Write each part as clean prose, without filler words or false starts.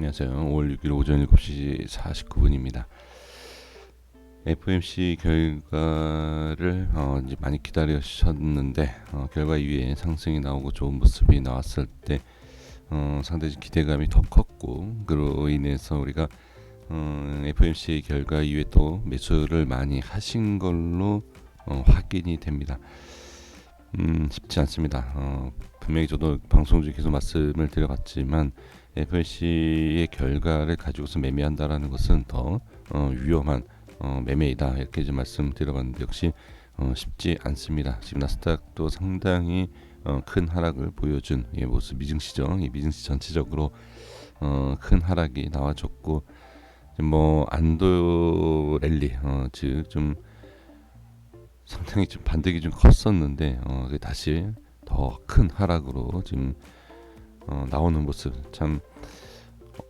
안녕하세요. 5월 6일 오전 7시 49분입니다. FOMC 결과를 이제 많이 기다리셨는데 결과 이후에 상승이 나오고 좋은 모습이 나왔을 때 상당히 기대감이 더 컸고, 그로 인해서 우리가 FOMC 결과 이후에 또 매수를 많이 하신 걸로 확인이 됩니다. 쉽지 않습니다. 분명히 저도 방송 중에 계속 말씀을 드려봤지만 FOMC의 결과를 가지고서 매매한다라는 것은 더 위험한 매매이다, 이렇게 좀 말씀드려봤는데 역시 쉽지 않습니다. 지금 나스닥도 상당히 큰 하락을 보여준 모습, 미증시죠. 이 미증시 전체적으로 큰 하락이 나와줬고, 뭐 안도 랠리, 즉 좀 상당히 좀 반등이 좀 컸었는데 다시 더 큰 하락으로 지금 나오는 모습, 참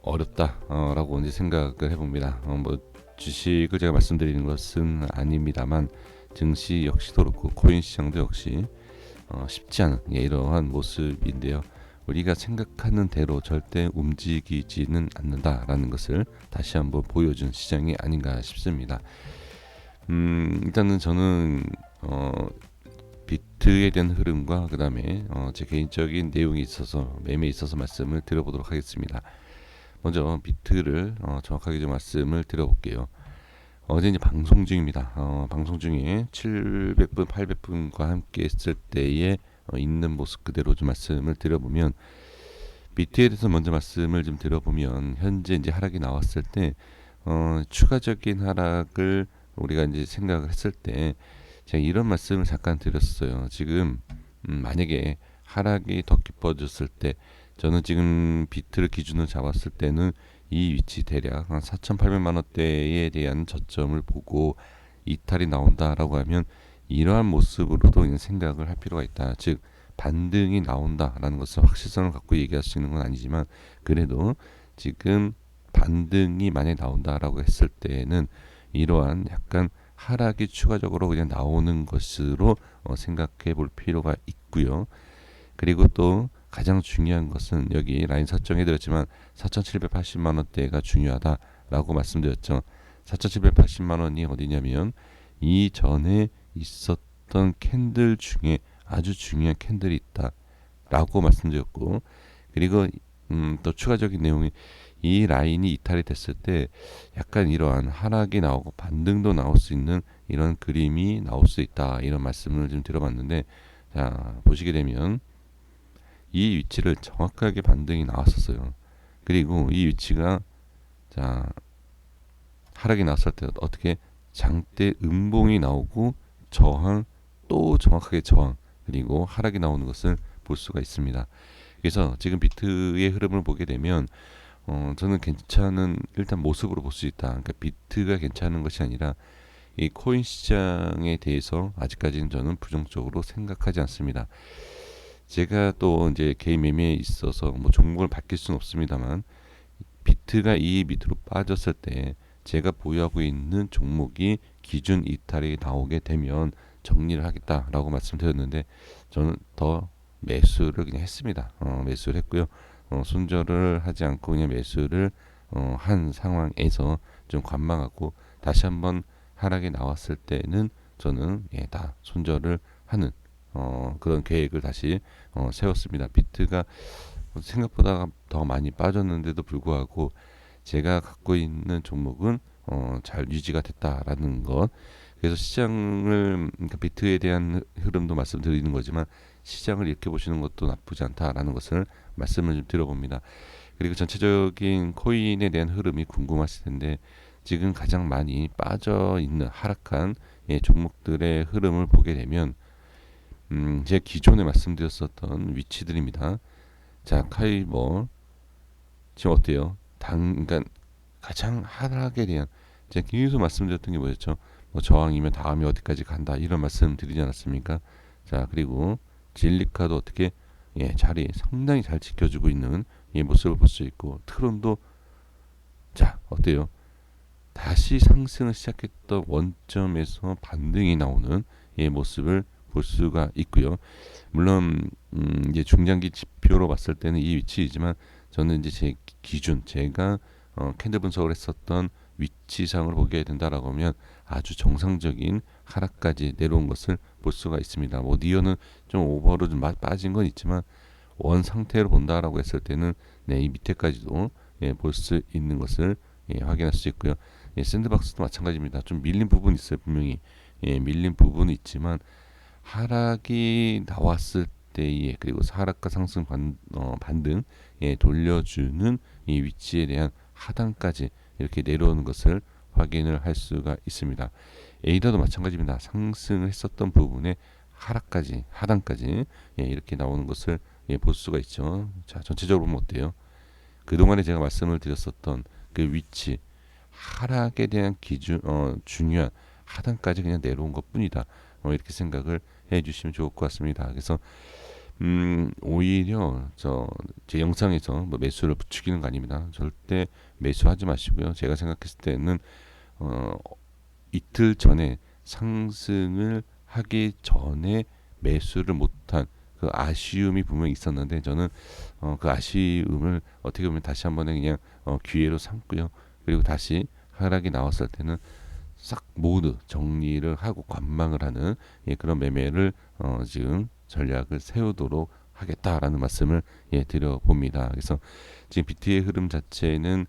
어렵다라고 이제 생각을 해봅니다. 뭐 주식을 제가 말씀드리는 것은 아닙니다만 증시 역시도 그렇고 코인 시장도 역시 쉽지 않은 이러한 모습인데요. 우리가 생각하는 대로 절대 움직이지는 않는다라는 것을 다시 한번 보여준 시장이 아닌가 싶습니다. 일단은 저는 비트에 대한 흐름과 그 다음에 제 개인적인 내용이 있어서 매매에 있어서 말씀을 드려보도록 하겠습니다. 먼저 비트를 정확하게 좀 말씀을 드려볼게요. 어제 이제 방송 중입니다. 방송 중에 700분, 800분과 함께 했을 때에 있는 모습 그대로 좀 말씀을 드려보면, 비트에 대해서 먼저 말씀을 좀 드려보면, 현재 이제 하락이 나왔을 때 추가적인 하락을 우리가 이제 생각을 했을 때 제가 이런 말씀을 잠깐 드렸어요. 지금 만약에 하락이 더 깊어졌을 때, 저는 지금 비트를 기준으로 잡았을 때는 이 위치 대략 한 4,800만 원대에 대한 저점을 보고 이탈이 나온다라고 하면 이러한 모습으로도 그냥 생각을 할 필요가 있다. 즉 반등이 나온다라는 것을 확실성을 갖고 얘기할 수 있는 건 아니지만, 그래도 지금 반등이 만약에 나온다라고 했을 때는 이러한 약간 하락이 추가적으로 그냥 나오는 것으로 생각해 볼 필요가 있고요. 그리고 또 가장 중요한 것은 여기 라인 설정해 드렸지만 4,780만 원대가 중요하다라고 말씀드렸죠. 4,780만 원이 어디냐면 이전에 있었던 캔들 중에 아주 중요한 캔들이 있다라고 말씀드렸고, 그리고 또 추가적인 내용이 이 라인이 이탈이 됐을 때 약간 이러한 하락이 나오고 반등도 나올 수 있는 이런 그림이 나올 수 있다, 이런 말씀을 좀 드려봤는데, 자 보시게 되면 이 위치를 정확하게 반등이 나왔었어요. 그리고 이 위치가 자 하락이 나왔을 때 어떻게 장대 음봉이 나오고 저항, 또 정확하게 저항, 그리고 하락이 나오는 것을 볼 수가 있습니다. 그래서 지금 비트의 흐름을 보게 되면 저는 괜찮은 일단 모습으로 볼 수 있다. 그러니까 비트가 괜찮은 것이 아니라 이 코인 시장에 대해서 아직까지는 저는 부정적으로 생각하지 않습니다. 제가 또 이제 개인 매매에 있어서 뭐 종목을 바뀔 수는 없습니다만, 비트가 이 밑으로 빠졌을 때 제가 보유하고 있는 종목이 기준 이탈이 나오게 되면 정리를 하겠다라고 말씀드렸는데, 저는 더 매수를 그냥 했습니다. 매수를 했고요. 손절을 하지 않고 그냥 매수를 한 상황에서 좀 관망하고, 다시 한번 하락이 나왔을 때는 저는 다 손절을 하는 그런 계획을 다시 세웠습니다. 비트가 생각보다 더 많이 빠졌는데도 불구하고 제가 갖고 있는 종목은 잘 유지가 됐다라는 것. 그래서 시장을, 그러니까 비트에 대한 흐름도 말씀드리는 거지만 시장을 이렇게 보시는 것도 나쁘지 않다라는 것을 말씀을 좀 드려봅니다. 그리고 전체적인 코인에 대한 흐름이 궁금하실 텐데, 지금 가장 많이 빠져 있는 하락한 종목들의 흐름을 보게 되면 제가 기존에 말씀드렸었던 위치들입니다. 자, 카이버 지금 어때요? 그러니까 가장 하락에 대한, 제가 계속 말씀드렸던 게 뭐였죠? 뭐 저항이면 다음에 어디까지 간다, 이런 말씀 드리지 않았습니까? 자, 그리고 진리카도 어떻게 자리 상당히 잘 지켜주고 있는 모습을 볼 수 있고, 트론도 자 어때요? 다시 상승을 시작했던 원점에서 반등이 나오는 모습을 볼 수가 있고요. 물론 이제 중장기 지표로 봤을 때는 이 위치이지만 저는 이제 제 기준, 제가 캔들 분석을 했었던 위치상을 보게 된다라고 하면 아주 정상적인 하락까지 내려온 것을 볼 수가 있습니다. 뭐 니어는 좀 오버로 좀 빠진 건 있지만 원 상태로 본다라고 했을 때는 네, 이 밑에까지도 예, 볼 수 있는 것을 예, 확인할 수 있고요. 예, 샌드박스도 마찬가지입니다. 좀 밀린 부분이 있어요, 분명히. 예, 밀린 부분이 있지만 하락이 나왔을 때에 그리고 하락과 상승 반등 예, 돌려주는 이 위치에 대한 하단까지 이렇게 내려오는 것을 확인을 할 수가 있습니다. 에이다도 마찬가지입니다. 상승을 했었던 부분에 하락까지 하단까지 예, 이렇게 나오는 것을 예, 볼 수가 있죠. 자, 전체적으로 보면 어때요? 그동안에 제가 말씀을 드렸었던 그 위치 하락에 대한 기준 중요한 하단까지 그냥 내려온 것뿐이다. 이렇게 생각을 해주시면 좋을 것 같습니다. 그래서 오히려 제 영상에서 뭐 매수를 부추기는 거 아닙니다. 절대 매수하지 마시고요. 제가 생각했을 때는 어, 이틀 전에 상승을 하기 전에 매수를 못한 그 아쉬움이 분명히 있었는데 저는 그 아쉬움을 어떻게 보면 다시 한번 그냥 기회로 삼고요. 그리고 다시 하락이 나왔을 때는 싹 모두 정리를 하고 관망을 하는 예, 그런 매매를 지금 전략을 세우도록 하겠다라는 말씀을 예, 드려봅니다. 그래서 지금 BT의 흐름 자체는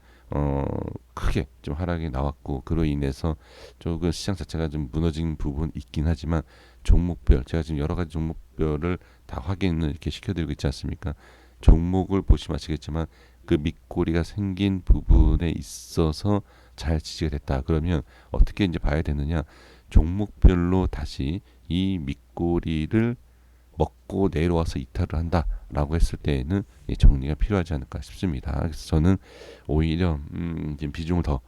크게 좀 하락이 나왔고 그로 인해서 조금 시장 자체가 좀 무너진 부분 있긴 하지만 종목별 제가 지금 여러 가지 종목별을 다 확인을 이렇게 시켜드리고 있지 않습니까? 종목을 보시면 아시겠지만 그 밑꼬리가 생긴 부분에 있어서 잘 지지가 됐다. 그러면 어떻게 이제 봐야 되느냐? 종목별로 다시 이 밑꼬리를 먹고 내려와서 이탈을 한다라고 했을 때에는 정리가 필요하지 않을까 싶습니다. 그래서 저는 오히려 지금 비중을 더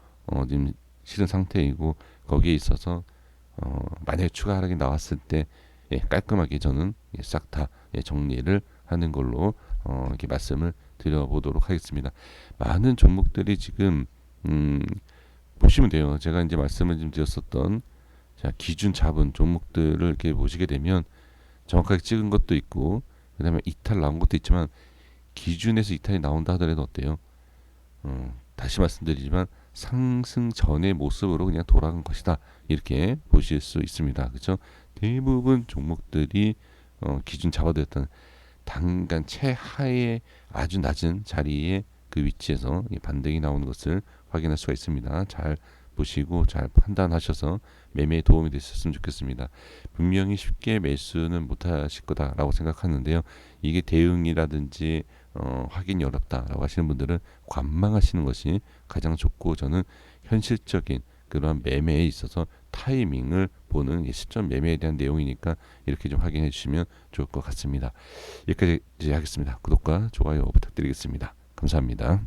지금 실은 상태이고 거기에 있어서 만약에 추가 하락이 나왔을 때 예, 깔끔하게 저는 예, 싹다 예, 정리를 하는 걸로 이렇게 말씀을 드려보도록 하겠습니다. 많은 종목들이 지금 보시면 돼요. 제가 이제 말씀을 좀 드렸었던 자, 기준 잡은 종목들을 이렇게 보시게 되면 정확하게 찍은 것도 있고 그다음에 이탈 나온 것도 있지만 기준에서 이탈이 나온다 하더라도 어때요? 다시 말씀드리지만 상승 전의 모습으로 그냥 돌아간 것이다 이렇게 보실 수 있습니다. 그렇죠? 대부분 종목들이 기준 잡아들였던 단간 최하의 아주 낮은 자리에 그 위치에서 반등이 나오는 것을 확인할 수가 있습니다. 잘 보시고 잘 판단하셔서 매매에 도움이 되셨으면 좋겠습니다. 분명히 쉽게 매수는 못하실 거다라고 생각하는데요. 이게 대응이라든지 확인이 어렵다라고 하시는 분들은 관망하시는 것이 가장 좋고 저는 현실적인 그러한 매매에 있어서 타이밍을 보는 시점 매매에 대한 내용이니까 이렇게 좀 확인해 주시면 좋을 것 같습니다. 여기까지 하겠습니다. 구독과 좋아요 부탁드리겠습니다. 감사합니다.